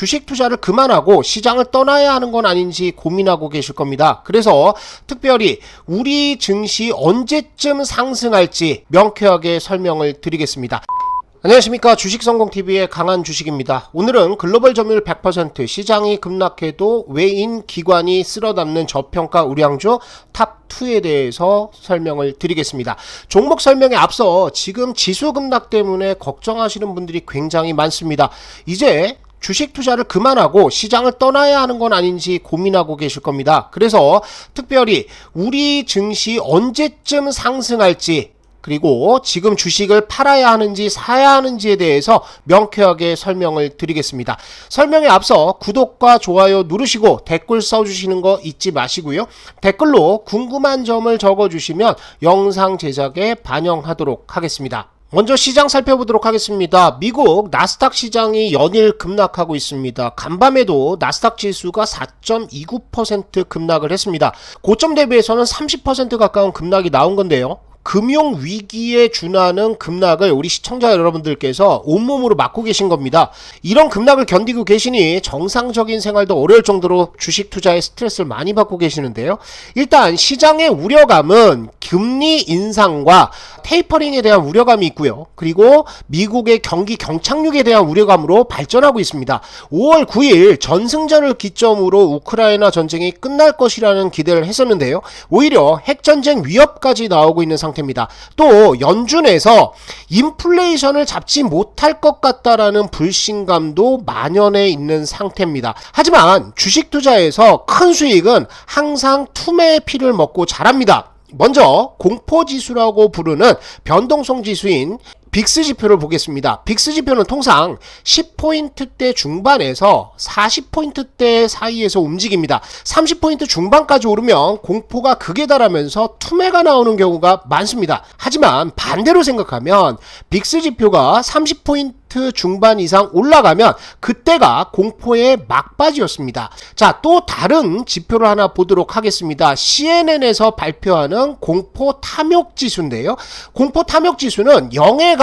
주식 투자를 그만하고 시장을 떠나야 하는 건 아닌지 고민하고 계실 겁니다. 그래서 특별히 우리 증시 언제쯤 상승할지 명쾌하게 설명을 드리겠습니다. 안녕하십니까. 주식성공TV의 강한주식입니다. 오늘은 글로벌 점유율 100%, 시장이 급락해도 외인 기관이 쓸어담는 저평가 우량주 탑2에 대해서 설명을 드리겠습니다. 종목 설명에 앞서 지금 지수 급락 때문에 걱정하시는 분들이 굉장히 많습니다. 이제 주식 투자를 그만하고 시장을 떠나야 하는 건 아닌지 고민하고 계실 겁니다. 그래서 특별히 우리 증시 언제쯤 상승할지, 그리고 지금 주식을 팔아야 하는지 사야 하는지에 대해서 명쾌하게 설명을 드리겠습니다. 설명에 앞서 구독과 좋아요 누르시고 댓글 써주시는 거 잊지 마시고요. 댓글로 궁금한 점을 적어주시면 영상 제작에 반영하도록 하겠습니다. 먼저 시장 살펴보도록 하겠습니다. 미국 나스닥 시장이 연일 급락하고 있습니다. 간밤에도 나스닥 지수가 4.29% 급락을 했습니다. 고점 대비해서는 30% 가까운 급락이 나온 건데요. 금융위기에 준하는 급락을 우리 시청자 여러분들께서 온몸으로 맞고 계신 겁니다. 이런 급락을 견디고 계시니 정상적인 생활도 어려울 정도로 주식 투자에 스트레스를 많이 받고 계시는데요. 일단 시장의 우려감은 금리 인상과 테이퍼링에 대한 우려감이 있고요. 그리고 미국의 경기 경착륙에 대한 우려감으로 발전하고 있습니다. 5월 9일 전승절을 기점으로 우크라이나 전쟁이 끝날 것이라는 기대를 했었는데요. 오히려 핵전쟁 위협까지 나오고 있는 상태입니다. 또 연준에서 인플레이션을 잡지 못할 것 같다라는 불신감도 만연해 있는 상태입니다. 하지만 주식 투자에서 큰 수익은 항상 투매의 피를 먹고 자랍니다. 먼저 공포지수라고 부르는 변동성 지수인 빅스 지표를 보겠습니다. 빅스 지표는 통상 10포인트대 중반에서 40포인트대 사이에서 움직입니다. 30포인트 중반까지 오르면 공포가 극에 달하면서 투매가 나오는 경우가 많습니다. 하지만 반대로 생각하면 빅스 지표가 30포인트 중반 이상 올라가면 그때가 공포의 막바지였습니다. 자, 또 다른 지표를 하나 보도록 하겠습니다. CNN에서 발표하는 공포 탐욕 지수인데요. 공포 탐욕 지수는 0에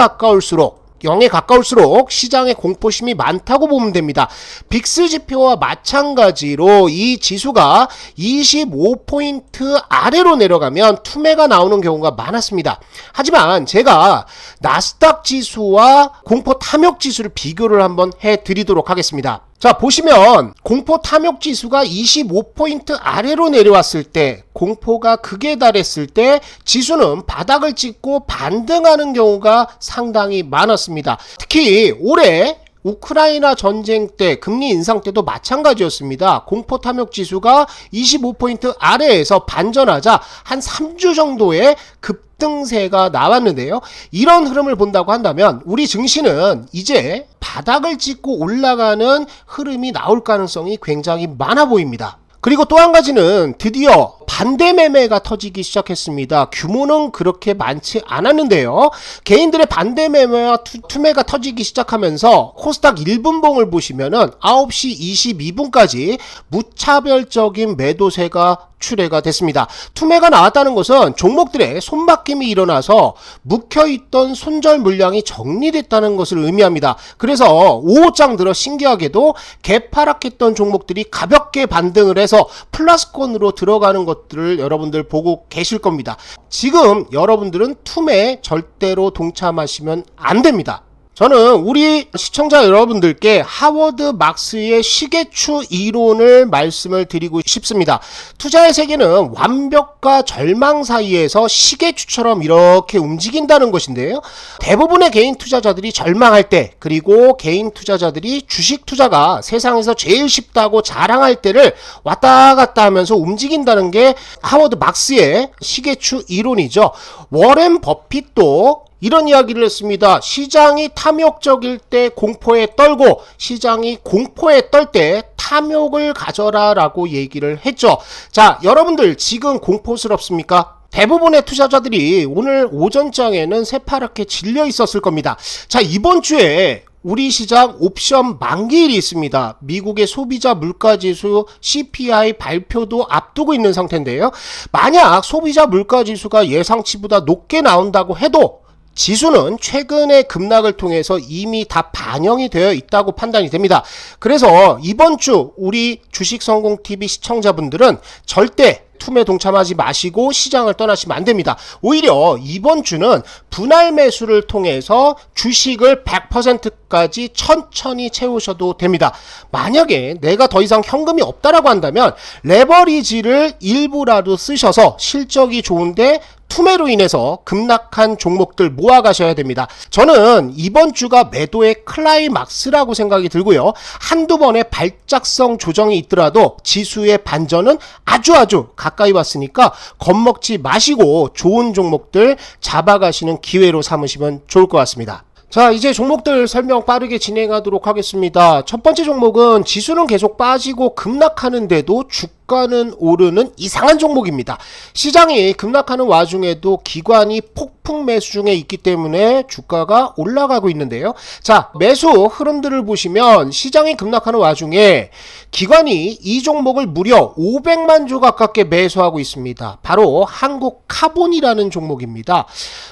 가까울수록 시장의 공포심이 많다고 보면 됩니다. 빅스 지표와 마찬가지로 이 지수가 25포인트 아래로 내려가면 투매가 나오는 경우가 많았습니다. 하지만 제가 나스닥 지수와 공포 탐욕 지수를 비교를 한번 해드리도록 하겠습니다. 자, 보시면 공포 탐욕 지수가 25포인트 아래로 내려왔을 때, 공포가 극에 달했을 때 지수는 바닥을 찍고 반등하는 경우가 상당히 많았습니다. 특히 올해 우크라이나 전쟁 때, 금리 인상 때도 마찬가지였습니다. 공포 탐욕 지수가 25포인트 아래에서 반전하자 한 3주 정도의 급등세가 나왔는데요. 이런 흐름을 본다고 한다면 우리 증시는 이제 바닥을 찍고 올라가는 흐름이 나올 가능성이 굉장히 많아 보입니다. 그리고 또 한 가지는 드디어 반대 매매가 터지기 시작했습니다. 규모는 그렇게 많지 않았는데요. 개인들의 반대 매매와 투매가 터지기 시작하면서 코스닥 1분봉을 보시면은 9시 22분까지 무차별적인 매도세가 출회가 됐습니다. 투매가 나왔다는 것은 종목들의 손바뀜이 일어나서 묵혀있던 손절 물량이 정리됐다는 것을 의미합니다. 그래서 5호장 들어 신기하게도 개파락했던 종목들이 가볍게 반등을 해서 플러스권으로 들어가는 것들을 여러분들 보고 계실 겁니다. 지금 여러분들은 투매에 절대로 동참하시면 안 됩니다. 저는 우리 시청자 여러분들께 하워드 막스의 시계추 이론을 말씀을 드리고 싶습니다. 투자의 세계는 완벽과 절망 사이에서 시계추처럼 이렇게 움직인다는 것인데요. 대부분의 개인 투자자들이 절망할 때, 그리고 개인 투자자들이 주식 투자가 세상에서 제일 쉽다고 자랑할 때를 왔다 갔다 하면서 움직인다는 게 하워드 막스의 시계추 이론이죠. 워렌 버핏도 이런 이야기를 했습니다. 시장이 탐욕적일 때 공포에 떨고, 시장이 공포에 떨 때 탐욕을 가져라 라고 얘기를 했죠. 자, 여러분들 지금 공포스럽습니까? 대부분의 투자자들이 오늘 오전장에는 새파랗게 질려 있었을 겁니다. 자, 이번 주에 우리 시장 옵션 만기일이 있습니다. 미국의 소비자 물가지수 CPI 발표도 앞두고 있는 상태인데요. 만약 소비자 물가지수가 예상치보다 높게 나온다고 해도 지수는 최근의 급락을 통해서 이미 다 반영이 되어 있다고 판단이 됩니다. 그래서 이번 주 우리 주식성공TV 시청자분들은 절대 툼에 동참하지 마시고 시장을 떠나시면 안 됩니다. 오히려 이번 주는 분할 매수를 통해서 주식을 100%까지 천천히 채우셔도 됩니다. 만약에 내가 더 이상 현금이 없다라고 한다면 레버리지를 일부라도 쓰셔서 실적이 좋은데 투매로 인해서 급락한 종목들 모아가셔야 됩니다. 저는 이번 주가 매도의 클라이막스라고 생각이 들고요. 한두 번의 발작성 조정이 있더라도 지수의 반전은 아주 가까이 왔으니까 겁먹지 마시고 좋은 종목들 잡아가시는 기회로 삼으시면 좋을 것 같습니다. 자, 이제 종목들 설명 빠르게 진행하도록 하겠습니다. 첫 번째 종목은 지수는 계속 빠지고 급락하는데도 주가는 오르는 이상한 종목입니다. 시장이 급락하는 와중에도 기관이 폭풍 매수 중에 있기 때문에 주가가 올라가고 있는데요. 자, 매수 흐름들을 보시면 시장이 급락하는 와중에 기관이 이 종목을 무려 500만 주 가깝게 매수하고 있습니다. 바로 한국카본이라는 종목입니다.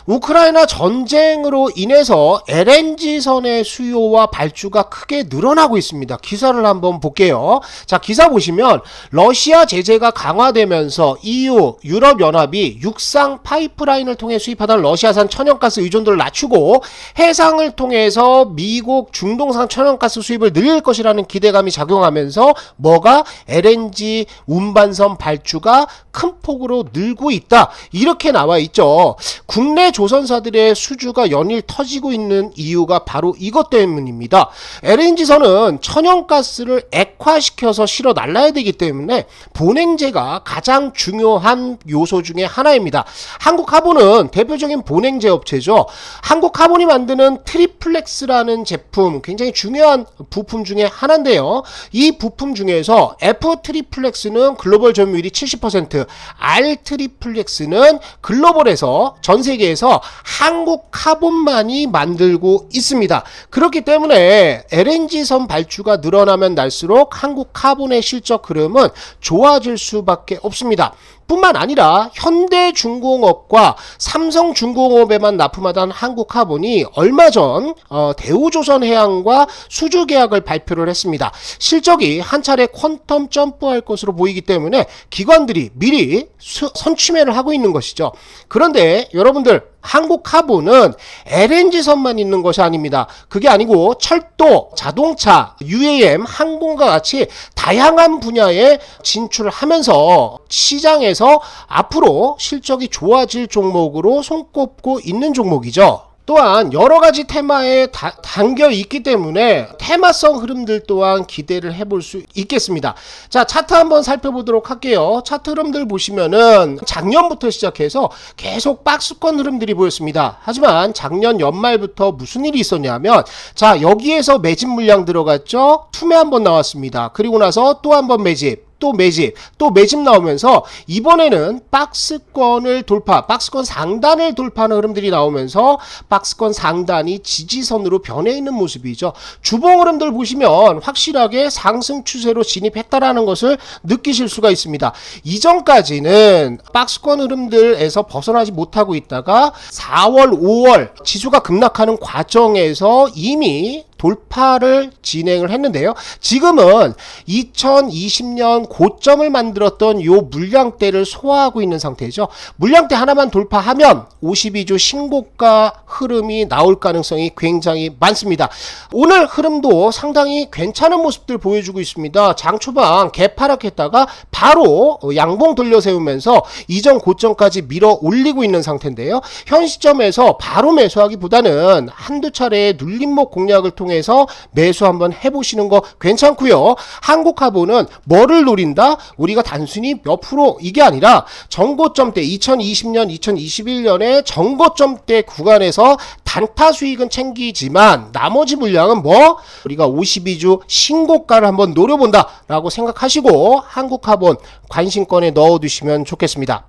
우크라이나 전쟁으로 인해서 LNG선의 수요와 발주가 크게 늘어나고 있습니다. 기사를 한번 볼게요. 자, 기사 보시면 러시아 제재가 강화되면서 EU, 유럽연합이 육상 파이프라인을 통해 수입하던 러시아산 천연가스 의존도를 낮추고 해상을 통해서 미국 중동산 천연가스 수입을 늘릴 것이라는 기대감이 작용하면서 뭐가 LNG 운반선 발주가 큰 폭으로 늘고 있다. 이렇게 나와 있죠. 국내 조선사들의 수주가 연일 터지고 있는 이유가 바로 이것 때문입니다. LNG선은 천연가스를 액화시켜서 실어 날라야 되기 때문에 본행제가 가장 중요한 요소 중에 하나입니다. 한국카본은 대표적인 본행제 업체죠. 한국카본이 만드는 트리플렉스라는 제품, 굉장히 중요한 부품 중에 하나인데요. 이 부품 중에서 F 트리플렉스는 글로벌 점유율이 70%, R 트리플렉스는 글로벌에서 전 세계에서 한국카본만이 만들고 있습니다. 그렇기 때문에 LNG선 발주가 늘어나면 날수록 한국카본의 실적 흐름은 좋아질 수밖에 없습니다. 뿐만 아니라 현대중공업과 삼성중공업에만 납품하던 한국카본이 얼마 전 대우조선해양과 수주계약을 발표를 했습니다. 실적이 한 차례 퀀텀 점프할 것으로 보이기 때문에 기관들이 미리 선취매를 하고 있는 것이죠. 그런데 여러분들, 한국카본은 LNG선만 있는 것이 아닙니다. 그게 아니고 철도, 자동차, UAM, 항공과 같이 다양한 분야에 진출하면서 시장에서 앞으로 실적이 좋아질 종목으로 손꼽고 있는 종목이죠. 또한 여러가지 테마에 담겨 있기 때문에 테마성 흐름들 또한 기대를 해볼 수 있겠습니다. 자, 차트 한번 살펴보도록 할게요. 차트 흐름들 보시면은 작년부터 시작해서 계속 박스권 흐름들이 보였습니다. 하지만 작년 연말부터 무슨 일이 있었냐면, 자, 여기에서 매집 물량 들어갔죠. 투매 한번 나왔습니다. 그리고 나서 또 한번 매집, 또 매집 나오면서 이번에는 박스권을 돌파, 박스권 상단을 돌파하는 흐름들이 나오면서 박스권 상단이 지지선으로 변해 있는 모습이죠. 주봉 흐름들 보시면 확실하게 상승 추세로 진입했다라는 것을 느끼실 수가 있습니다. 이전까지는 박스권 흐름들에서 벗어나지 못하고 있다가 4월, 5월 지수가 급락하는 과정에서 이미 돌파를 진행을 했는데요. 지금은 2020년 고점을 만들었던 요 물량대를 소화하고 있는 상태죠. 물량대 하나만 돌파하면 52주 신고가 흐름이 나올 가능성이 굉장히 많습니다. 오늘 흐름도 상당히 괜찮은 모습들 보여주고 있습니다. 장 초반 개파락했다가 바로 양봉 돌려 세우면서 이전 고점까지 밀어 올리고 있는 상태인데요. 현 시점에서 바로 매수하기보다는 한두 차례의 눌림목 공략을 통해서 매수 한번 해보시는 거 괜찮고요. 한국카본은 뭐를 노린다? 우리가 단순히 몇 프로 이게 아니라 정고점대 2020년, 2021년에 정고점대 구간에서 단타 수익은 챙기지만 나머지 물량은 뭐? 우리가 52주 신고가를 한번 노려본다 라고 생각하시고 한국카본 관심권에 넣어두시면 좋겠습니다.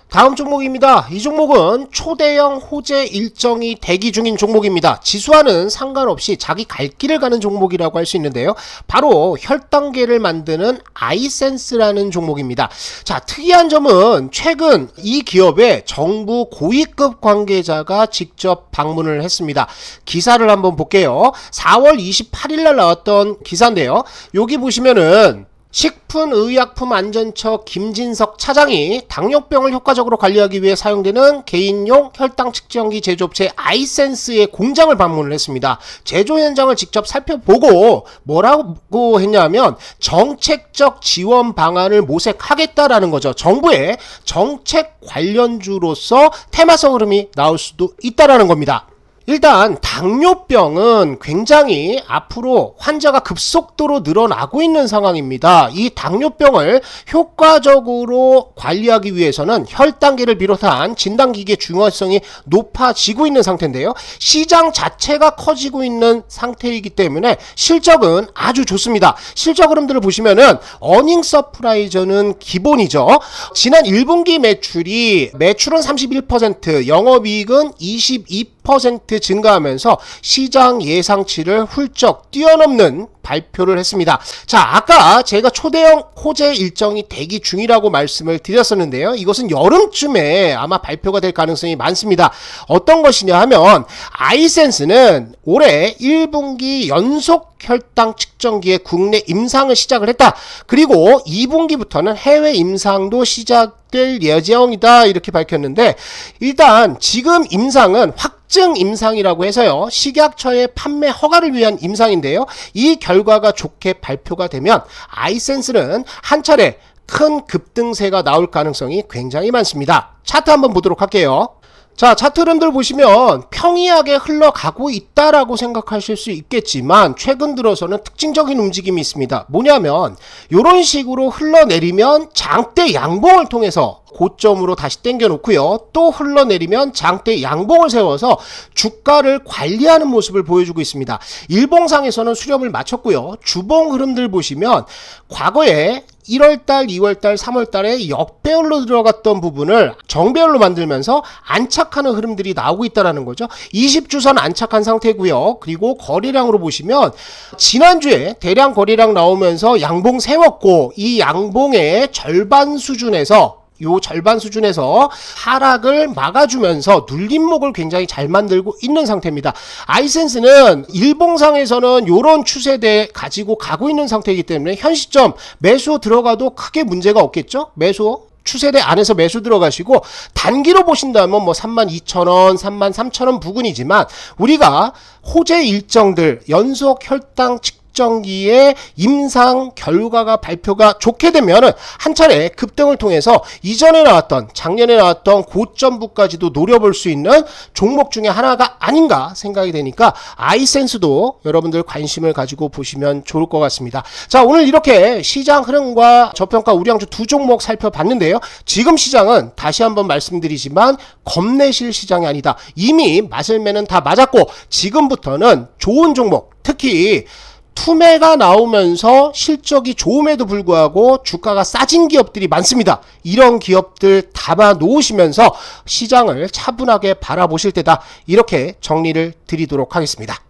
다음 종목입니다. 이 종목은 초대형 호재 일정이 대기 중인 종목입니다. 지수와는 상관없이 자기 갈 길을 가는 종목이라고 할 수 있는데요. 바로 혈당계를 만드는 아이센스라는 종목입니다. 자, 특이한 점은 최근 이 기업에 정부 고위급 관계자가 직접 방문을 했습니다. 기사를 한번 볼게요. 4월 28일 날 나왔던 기사인데요. 여기 보시면은 식품의약품안전처 김진석 차장이 당뇨병을 효과적으로 관리하기 위해 사용되는 개인용 혈당 측정기 제조업체 아이센스의 공장을 방문을 했습니다. 제조 현장을 직접 살펴보고 뭐라고 했냐면 정책적 지원 방안을 모색하겠다라는 거죠. 정부의 정책 관련주로서 테마성 흐름이 나올 수도 있다라는 겁니다. 일단 당뇨병은 굉장히 앞으로 환자가 급속도로 늘어나고 있는 상황입니다. 이 당뇨병을 효과적으로 관리하기 위해서는 혈당계를 비롯한 진단기기의 중요성이 높아지고 있는 상태인데요. 시장 자체가 커지고 있는 상태이기 때문에 실적은 아주 좋습니다. 실적 흐름들을 보시면은 어닝 서프라이저는 기본이죠. 지난 1분기 매출은 31%, 영업이익은 22% 증가하면서 시장 예상치를 훌쩍 뛰어넘는 발표를 했습니다. 자, 아까 제가 초대형 호재 일정이 대기 중이라고 말씀을 드렸었는데요. 이것은 여름쯤에 아마 발표가 될 가능성이 많습니다. 어떤 것이냐 하면 아이센스는 올해 1분기 연속 혈당 측정기의 국내 임상을 시작을 했다. 그리고 2분기부터는 해외 임상도 시작될 예정이다. 이렇게 밝혔는데 일단 지금 임상은 확증 임상이라고 해서요. 식약처의 판매 허가를 위한 임상인데요. 이 결과가 좋게 발표가 되면 아이센스는 한 차례 큰 급등세가 나올 가능성이 굉장히 많습니다. 차트 한번 보도록 할게요. 자, 차트 흐름들 보시면 평이하게 흘러가고 있다라고 생각하실 수 있겠지만 최근 들어서는 특징적인 움직임이 있습니다. 뭐냐면 이런 식으로 흘러내리면 장대 양봉을 통해서 고점으로 다시 당겨 놓고요. 또 흘러내리면 장대 양봉을 세워서 주가를 관리하는 모습을 보여주고 있습니다. 일봉상에서는 수렴을 마쳤고요. 주봉 흐름들 보시면 과거에 1월달, 2월달, 3월달에 역배열로 들어갔던 부분을 정배열로 만들면서 안착하는 흐름들이 나오고 있다는 거죠. 20주선 안착한 상태고요. 그리고 거래량으로 보시면 지난주에 대량 거래량 나오면서 양봉 세웠고 이 양봉의 절반 수준에서 하락을 막아주면서 눌림목을 굉장히 잘 만들고 있는 상태입니다. 아이센스는 일봉상에서는 이런 추세대 가지고 가고 있는 상태이기 때문에 현 시점 매수 들어가도 크게 문제가 없겠죠? 추세대 안에서 매수 들어가시고 단기로 보신다면 32,000원, 33,000원 부근이지만 우리가 호재 일정들 연속 혈당 측정기의 임상 결과가 발표가 좋게 되면은 한 차례 급등을 통해서 이전에 나왔던 작년에 나왔던 고점부까지도 노려볼 수 있는 종목 중에 하나가 아닌가 생각이 되니까 아이센스도 여러분들 관심을 가지고 보시면 좋을 것 같습니다. 자, 오늘 이렇게 시장 흐름과 저평가 우량주 두 종목 살펴봤는데요. 지금 시장은 다시 한번 말씀드리지만 겁내실 시장이 아니다. 이미 마슬매는 다 맞았고 지금부터는 좋은 종목, 특히 투매가 나오면서 실적이 좋음에도 불구하고 주가가 싸진 기업들이 많습니다. 이런 기업들 담아 놓으시면서 시장을 차분하게 바라보실 때다. 이렇게 정리를 드리도록 하겠습니다.